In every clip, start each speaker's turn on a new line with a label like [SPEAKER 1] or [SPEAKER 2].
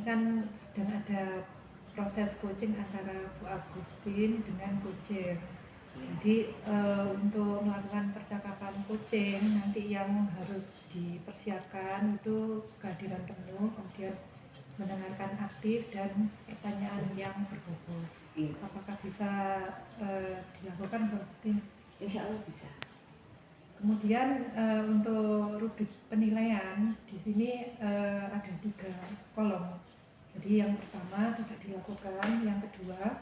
[SPEAKER 1] kan sedang ada proses coaching antara Bu Agustin dengan coacher. Jadi untuk melakukan percakapan coaching nanti yang harus dipersiapkan itu kehadiran penuh, kemudian mendengarkan aktif dan pertanyaan yang berbobot. Apakah bisa dilakukan Bu Agustin?
[SPEAKER 2] Insya Allah bisa.
[SPEAKER 1] Kemudian untuk rubrik penilaian di sini ada 3 kolom. Jadi yang pertama tidak dilakukan, yang kedua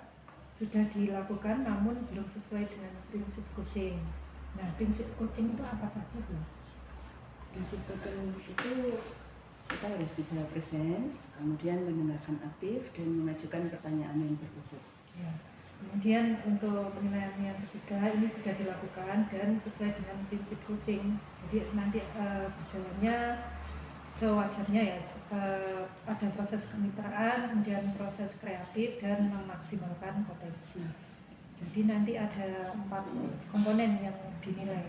[SPEAKER 1] sudah dilakukan namun belum sesuai dengan prinsip coaching. Nah, prinsip coaching itu apa saja, Bu?
[SPEAKER 2] Prinsip coaching itu kita harus bisa presence, kemudian mendengarkan aktif dan mengajukan pertanyaan yang berbobot.
[SPEAKER 1] Ya. Kemudian untuk penilaian yang ketiga ini sudah dilakukan dan sesuai dengan prinsip coaching. Jadi nanti berjalannya sewajarnya ya, ada proses kemitraan, kemudian proses kreatif dan memaksimalkan potensi. Jadi nanti ada 4 komponen yang dinilai.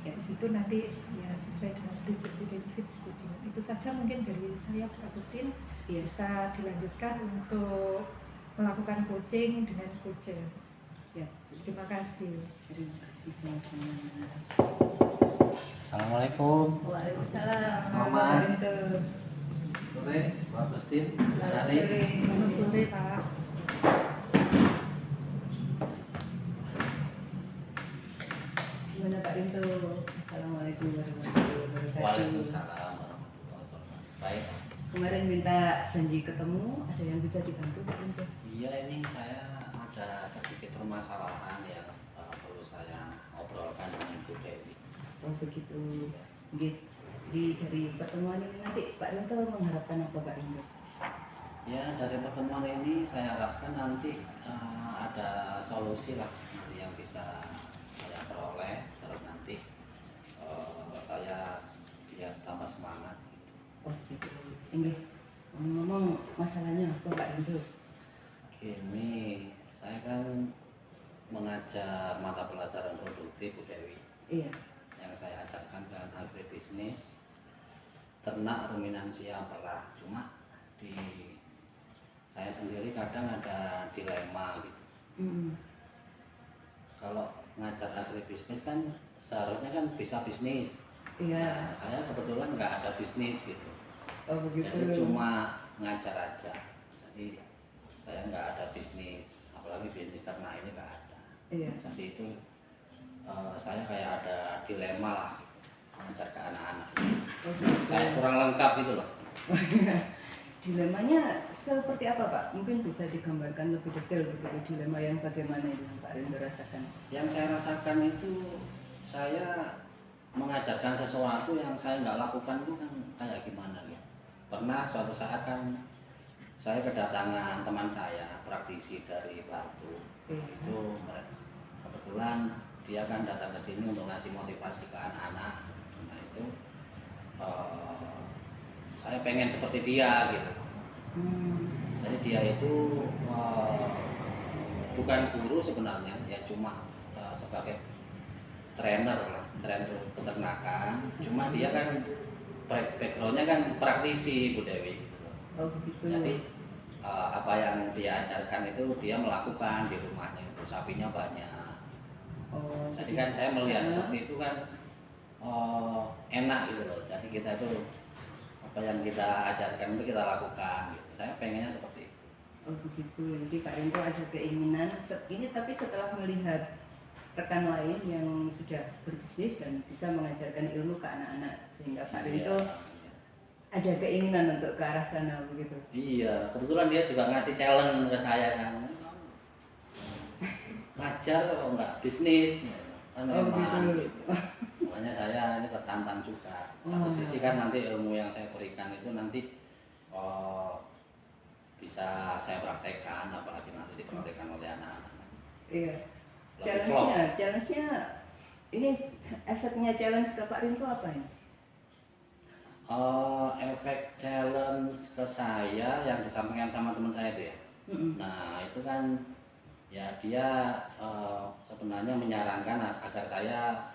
[SPEAKER 1] Ya. Di situ nanti ya sesuai dengan prinsip-prinsip coaching. Itu saja mungkin dari saya, Bu Agustin. Bisa dilanjutkan untuk melakukan coaching dengan coacher.
[SPEAKER 2] Ya.
[SPEAKER 1] Terima kasih.
[SPEAKER 2] Terima kasih sama-sama.
[SPEAKER 3] Assalamualaikum.
[SPEAKER 2] Waalaikumsalam.
[SPEAKER 3] Selamat sore, Pak Agustin.
[SPEAKER 2] Selamat sore.
[SPEAKER 1] Selamat sore, Pak.
[SPEAKER 2] Gimana Pak Rinto? Assalamualaikum warahmatullahi wabarakatuh.
[SPEAKER 3] Waalaikumsalam warahmatullahi wabarakatuh. Baik.
[SPEAKER 2] Kemarin minta janji ketemu, ada yang bisa dibantu Pak Rinto?
[SPEAKER 3] Iya, ini saya ada sedikit permasalahan yang perlu saya obrolkan dengan Bu Dewi.
[SPEAKER 2] Oh begitu. Jadi dari pertemuan ini nanti Pak Rinto mengharapkan apa Pak Rinto?
[SPEAKER 3] Ya, dari pertemuan ini saya harapkan nanti ada solusi lah nanti yang bisa saya peroleh, terus nanti saya biar tambah semangat.
[SPEAKER 2] Oh gitu. Ini ngomong masalahnya apa Pak Rinto?
[SPEAKER 3] Gini, saya kan mengajar mata pelajaran produktif Bu Dewi.
[SPEAKER 2] Iya.
[SPEAKER 3] Yang saya ajarkan dengan agribisnis, ternak, ruminansia, perah. Cuma di saya sendiri kadang ada dilema gitu. Kalau ngajar agribisnis kan seharusnya kan bisa bisnis.
[SPEAKER 2] Iya.
[SPEAKER 3] Nah, saya kebetulan nggak ada bisnis gitu.
[SPEAKER 2] Oh begitu.
[SPEAKER 3] Jadi cuma ngajar aja. Jadi saya nggak ada bisnis, apalagi bisnis ternak ini nggak ada.
[SPEAKER 2] Iya.
[SPEAKER 3] Jadi itu saya kayak ada dilema lah mengajar ke anak-anak.
[SPEAKER 2] Oh, gitu.
[SPEAKER 3] Kayak kurang lengkap gitu loh.
[SPEAKER 2] Dilemanya seperti apa Pak? Mungkin bisa digambarkan lebih detail begitu dilema yang bagaimana ini Pak Rinto rasakan?
[SPEAKER 3] Yang saya rasakan itu saya mengajarkan sesuatu yang saya nggak lakukan itu kan kayak gimana ya. Pernah suatu saat kan saya kedatangan teman saya praktisi dari Batu. Itu kebetulan dia kan datang ke sini untuk ngasih motivasi ke anak-anak. Nah itu saya pengen seperti dia gitu. Jadi dia itu bukan guru sebenarnya, ya cuma sebagai trainer peternakan. Cuma dia kan backgroundnya kan praktisi Bu Dewi.
[SPEAKER 2] Oh begitu.
[SPEAKER 3] Jadi apa yang dia ajarkan itu dia melakukan di rumahnya. Itu sapinya banyak.
[SPEAKER 2] Oh,
[SPEAKER 3] jadi kan saya melihat seperti itu kan enak gitu loh. Jadi kita itu apa yang kita ajarkan itu kita lakukan gitu. Saya pengennya seperti itu.
[SPEAKER 2] Oh begitu. Jadi Pak Rinto ada keinginan ini, tapi setelah melihat rekan lain yang sudah berbisnis dan bisa mengajarkan ilmu ke anak-anak, sehingga Pak Rinto ada keinginan untuk ke arah sana begitu.
[SPEAKER 3] Iya, kebetulan dia juga ngasih challenge ke saya kan. Ngajar kalau nggak bisnis kan gitu. Makanya saya ini tertantang juga. Satu sisi kan nanti ilmu yang saya berikan itu nanti bisa saya praktekkan, apalagi nanti dipraktekkan oleh anak-anak.
[SPEAKER 2] Iya. Challenge-nya ini efeknya challenge ke Pak Rinto apa ini?
[SPEAKER 3] Efek challenge ke saya yang disampaikan sama teman saya itu ya. Nah itu kan ya dia sebenarnya menyarankan agar saya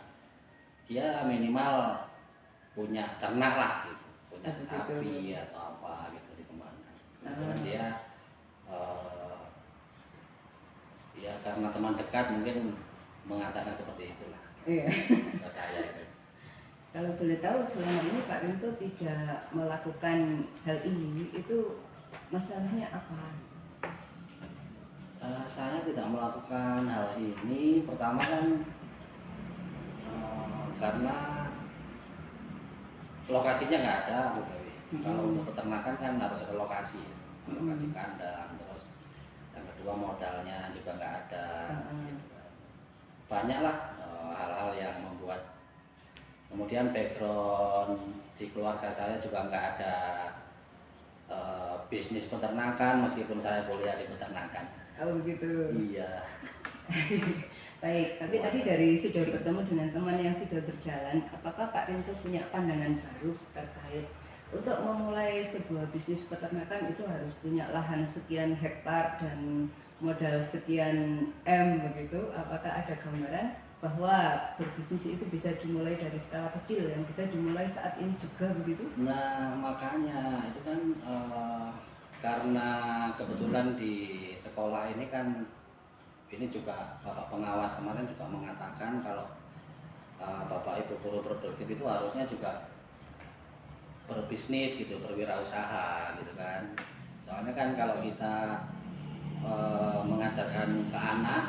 [SPEAKER 3] ya minimal punya ternak lah gitu, punya sapi atau apa gitu dikembangkan. kebetulan dia ya karena teman dekat mungkin mengatakan seperti itulah
[SPEAKER 2] Iya.
[SPEAKER 3] ke saya itu.
[SPEAKER 2] Kalau boleh tahu selama ini Pak Rinto tidak melakukan hal ini, itu masalahnya apa?
[SPEAKER 3] Saya tidak melakukan hal ini pertama kan karena lokasinya nggak ada Bu Dewi. Kalau untuk peternakan kan harus ada lokasi kandang, terus yang kedua modalnya juga nggak ada. Gitu kan. Banyaklah hal-hal yang membuat, kemudian background di keluarga saya juga nggak ada bisnis peternakan meskipun saya kuliah di peternakan.
[SPEAKER 2] Oh begitu.
[SPEAKER 3] Iya.
[SPEAKER 2] Baik, tapi tadi dari sudah bertemu dengan teman yang sudah berjalan, apakah Pak Rinto punya pandangan baru terkait untuk memulai sebuah bisnis peternakan itu harus punya lahan sekian hektar dan modal sekian M begitu? Apakah ada gambaran bahwa berbisnis itu bisa dimulai dari skala kecil yang bisa dimulai saat ini juga begitu?
[SPEAKER 3] Nah makanya itu kan karena kebetulan di sekolah ini kan ini juga Bapak pengawas kemarin juga mengatakan kalau Bapak Ibu guru produktif itu harusnya juga berbisnis gitu, berwirausaha gitu kan. Soalnya kan kalau kita mengajarkan ke anak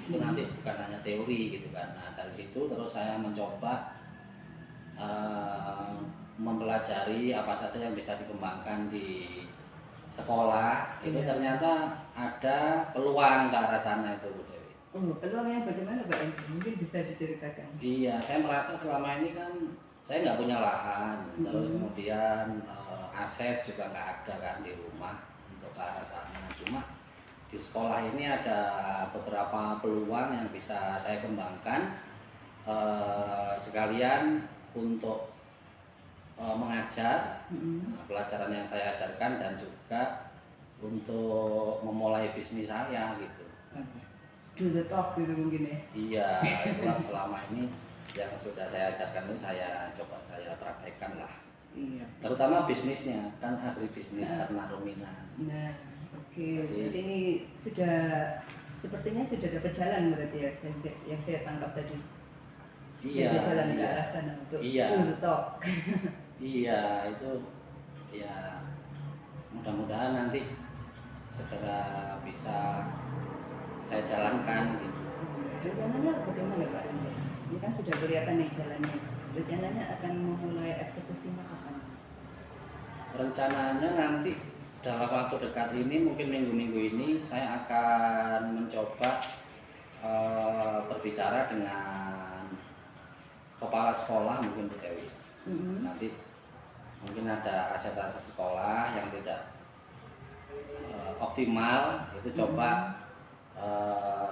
[SPEAKER 3] itu nanti bukan hanya teori gitu kan. Nah dari situ terus saya mencoba mempelajari apa saja yang bisa dikembangkan di sekolah. Itu ternyata ada peluang ke arah sana itu Bu Dewi.
[SPEAKER 2] Oh, peluangnya bagaimana Pak Rinto? Mungkin bisa diceritakan.
[SPEAKER 3] Iya, saya merasa selama ini kan saya nggak punya lahan, terus kemudian aset juga nggak ada kan di rumah untuk ke arah sana. Cuma di sekolah ini ada beberapa peluang yang bisa saya kembangkan sekalian untuk mengajar pelajaran yang saya ajarkan dan juga untuk memulai bisnis saya gitu.
[SPEAKER 2] Do the talk gitu mungkin ya?
[SPEAKER 3] Iya, itulah selama ini yang sudah saya ajarkan itu saya coba saya praktekkan lah.
[SPEAKER 2] Iya.
[SPEAKER 3] Terutama bisnisnya, kan agribisnis ternak ruminan.
[SPEAKER 2] Nah, oke. Berarti ini sudah sepertinya sudah dapat jalan berarti ya yang saya tangkap tadi.
[SPEAKER 3] Iya.
[SPEAKER 2] Ada jalan ke arah sana untuk do the talk.
[SPEAKER 3] Iya, itu ya mudah-mudahan nanti segera bisa saya jalankan gitu.
[SPEAKER 2] Rencananya bagaimana Pak Rinto? Ini kan sudah kelihatan nih jalannya. Rencananya akan memulai eksekusinya kapan?
[SPEAKER 3] Rencananya nanti dalam waktu dekat ini, mungkin minggu-minggu ini saya akan mencoba berbicara dengan kepala sekolah mungkin Bu Dewi. Nanti mungkin ada aset-aset sekolah yang tidak optimal, itu coba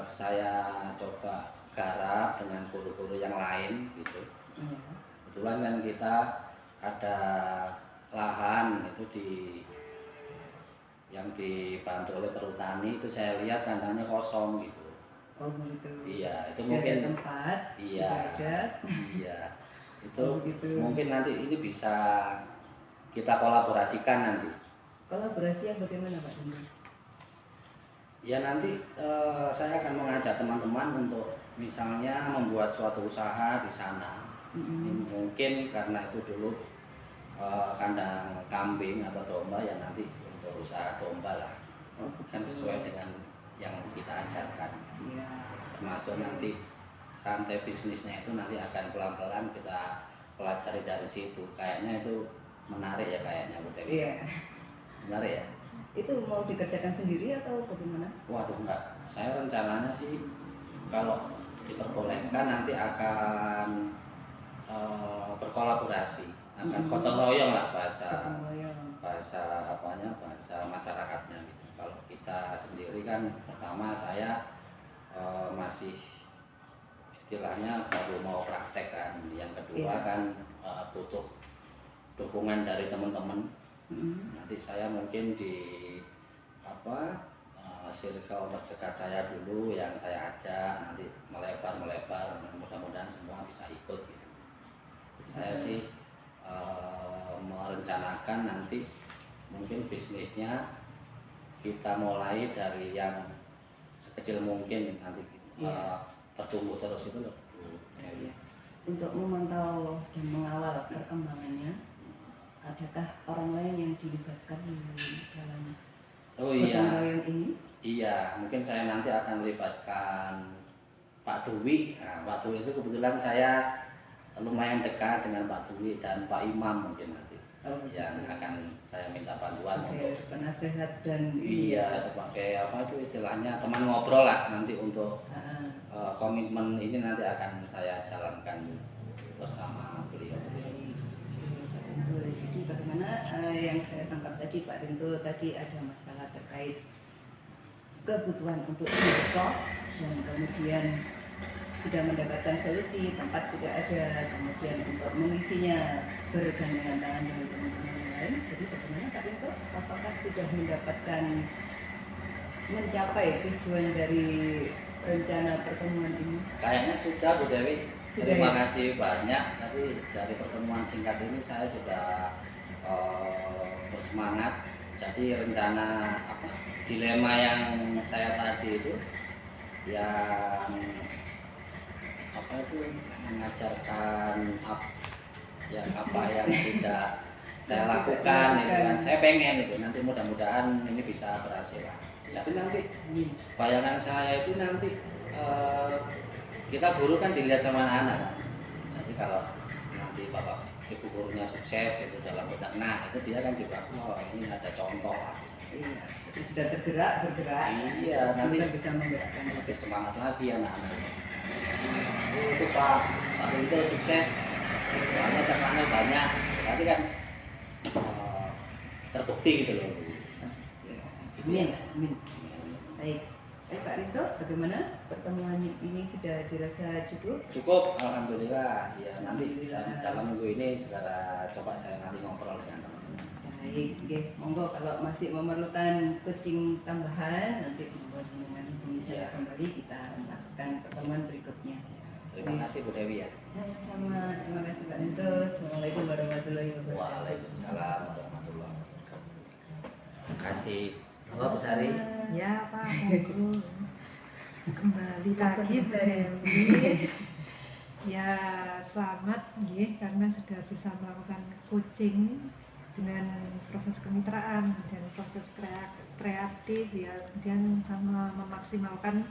[SPEAKER 3] saya coba garap dengan guru-guru yang lain gitu. Kebetulan kan kita ada lahan itu yang dibantu oleh perhutani, itu saya lihat kandangnya kosong gitu.
[SPEAKER 2] Oh begitu.
[SPEAKER 3] Iya, itu
[SPEAKER 2] sudah
[SPEAKER 3] mungkin
[SPEAKER 2] ada tempat.
[SPEAKER 3] Iya. Iya. Itu
[SPEAKER 2] gitu.
[SPEAKER 3] Mungkin nanti ini bisa kita kolaborasikan nanti.
[SPEAKER 2] Kolaborasi yang bagaimana Pak Rinto?
[SPEAKER 3] Ya nanti saya akan mengajak teman-teman untuk misalnya membuat suatu usaha di sana. Mungkin karena itu dulu kandang kambing atau domba, ya nanti untuk usaha domba lah. Kan sesuai dengan yang kita ajarkan. Termasuk nanti rantai bisnisnya itu nanti akan pelan-pelan kita pelajari dari situ. Kayaknya itu menarik ya kayaknya Bu Dewi.
[SPEAKER 2] Iya.
[SPEAKER 3] Menarik ya.
[SPEAKER 2] Itu mau dikerjakan sendiri atau bagaimana?
[SPEAKER 3] Waduh enggak. Saya rencananya sih kalau diperbolehkan nanti akan berkolaborasi, akan gotong royong lah bahasa masyarakatnya gitu. Kalau kita sendiri kan pertama saya masih istilahnya baru mau praktek kan, yang kedua kan butuh dukungan dari teman-teman. Nanti saya mungkin di circle terdekat saya dulu yang saya ajak, nanti melebar, mudah-mudahan semua bisa ikut gitu. Saya sih merencanakan nanti mungkin bisnisnya kita mulai dari yang sekecil mungkin nanti
[SPEAKER 2] Iya.
[SPEAKER 3] bertumbuh terus itu loh Bu Dewi.
[SPEAKER 2] Untuk memantau dan mengawal perkembangannya, adakah orang lain yang dilibatkan di dalam
[SPEAKER 3] Oh
[SPEAKER 2] gotong
[SPEAKER 3] iya,
[SPEAKER 2] royong ini?
[SPEAKER 3] iya, mungkin saya nanti akan melibatkan Pak Dwi. Nah, Pak Dwi itu kebetulan saya lumayan dekat dengan Pak Dwi dan Pak Imam mungkin nanti
[SPEAKER 2] Oh,
[SPEAKER 3] yang
[SPEAKER 2] gitu.
[SPEAKER 3] akan saya minta bantuan
[SPEAKER 2] Sebagai
[SPEAKER 3] untuk
[SPEAKER 2] penasehat dan
[SPEAKER 3] iya sebagai apa itu istilahnya teman ngobrol lah nanti untuk
[SPEAKER 2] Ah,
[SPEAKER 3] komitmen ini nanti akan saya jalankan bersama beliau.
[SPEAKER 2] baik. Pak Rinto, jadi bagaimana yang saya tangkap tadi Pak Rinto tadi ada masalah terkait kebutuhan untuk direkod dan kemudian sudah mendapatkan solusi, tempat sudah ada, kemudian untuk mengisinya bergandengan tangan dengan teman-teman yang lain. Jadi bagaimana Pak Rinto? Apakah sudah mendapatkan mencapai tujuan dari rencana pertemuan ini?
[SPEAKER 3] Kayaknya sudah Bu Dewi.
[SPEAKER 2] Sudah,
[SPEAKER 3] Terima
[SPEAKER 2] ya?
[SPEAKER 3] kasih banyak. Tapi dari pertemuan singkat ini saya sudah bersemangat. Jadi rencana apa dilema yang saya tadi itu yang apa itu mengajarkan apa yang tidak saya lakukan itu kan saya pengen itu nanti mudah-mudahan ini bisa berhasil lah. Jadi nanti bayangan saya itu nanti kita guru kan dilihat sama anak-anak kan. Jadi kalau nanti bapak ibu gurunya sukses gitu dalam bentuk nah itu dia kan juga oh ini ada contoh lah.
[SPEAKER 2] Iya, jadi sudah bergerak,
[SPEAKER 3] Iya, nanti
[SPEAKER 2] sudah bisa menggerakkan.
[SPEAKER 3] lebih semangat lagi anak-anak. Itu Pak Rinto sukses soalnya temannya banyak tapi kan terbukti gitu loh.
[SPEAKER 2] Amin, amin. Baik, Pak Rinto, bagaimana pertemuan ini sudah dirasa
[SPEAKER 3] Cukup alhamdulillah ya nanti dalam minggu ini segera coba saya nanti ngobrol dengan teman-teman.
[SPEAKER 2] baik? Monggo kalau masih memerlukan coaching tambahan nanti monggo dengan hubungi saya kembali kita melakukan pertemuan berikutnya.
[SPEAKER 3] Terima kasih Bu Dewi ya.
[SPEAKER 2] Sama-sama, terima kasih Pak Rinto. Assalamualaikum warahmatullahi wabarakatuh.
[SPEAKER 3] Waalaikumsalam warahmatullahi wabarakatuh. Terima kasih. Oh, Bu Sari.
[SPEAKER 1] Ya Pak, monggo. Kembali lagi Bu
[SPEAKER 2] Sari.
[SPEAKER 1] Dewi. Ya selamat nggih karena sudah bisa melakukan coaching dengan proses kemitraan dan proses kreatif ya kemudian sama memaksimalkan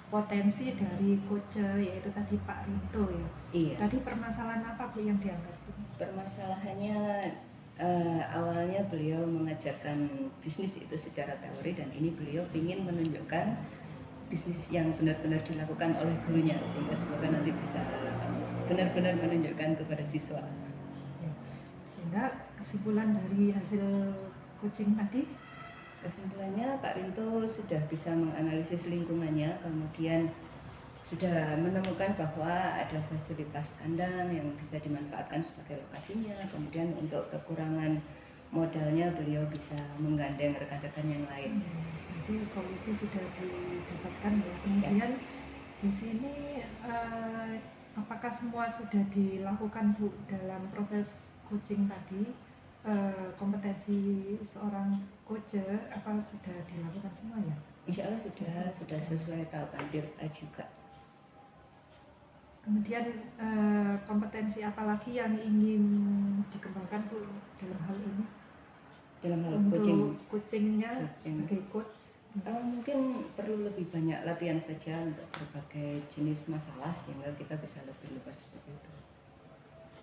[SPEAKER 1] potensi dari coach yaitu tadi Pak Rinto ya.
[SPEAKER 2] Iya.
[SPEAKER 1] Tadi permasalahan apa Bu yang diangkat?
[SPEAKER 2] Permasalahannya awalnya beliau mengajarkan bisnis itu secara teori dan ini beliau ingin menunjukkan bisnis yang benar-benar dilakukan oleh gurunya sehingga semoga nanti bisa benar-benar menunjukkan kepada siswa.
[SPEAKER 1] Ya. Sehingga kesimpulan dari hasil coaching tadi
[SPEAKER 2] Kesimpulannya Pak Rinto sudah bisa menganalisis lingkungannya, kemudian sudah menemukan bahwa ada fasilitas kandang yang bisa dimanfaatkan sebagai lokasinya, kemudian untuk kekurangan modalnya beliau bisa menggandeng rekan-rekan yang lain.
[SPEAKER 1] Jadi solusi sudah didapatkan ya. Kemudian di sini apakah semua sudah dilakukan Bu dalam proses coaching tadi? Kompetensi seorang coach apa sudah dilakukan semua ya?
[SPEAKER 2] Insya Allah sudah sesuai tahapan Tirta juga.
[SPEAKER 1] Kemudian kompetensi apa lagi yang ingin dikembangkan Bu dalam hal ini?
[SPEAKER 2] Dalam hal
[SPEAKER 1] Untuk
[SPEAKER 2] Coaching.
[SPEAKER 1] coachingnya sebagai coach
[SPEAKER 2] mungkin perlu lebih banyak latihan saja untuk berbagai jenis masalah sehingga kita bisa lebih luas seperti itu.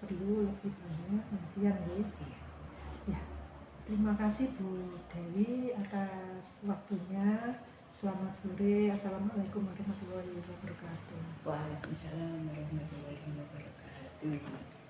[SPEAKER 1] perlu lebih banyak latihan ya.
[SPEAKER 2] Iya.
[SPEAKER 1] Ya, terima kasih Bu Dewi atas waktunya. Selamat sore. Assalamualaikum warahmatullahi wabarakatuh.
[SPEAKER 2] Waalaikumsalam warahmatullahi wabarakatuh.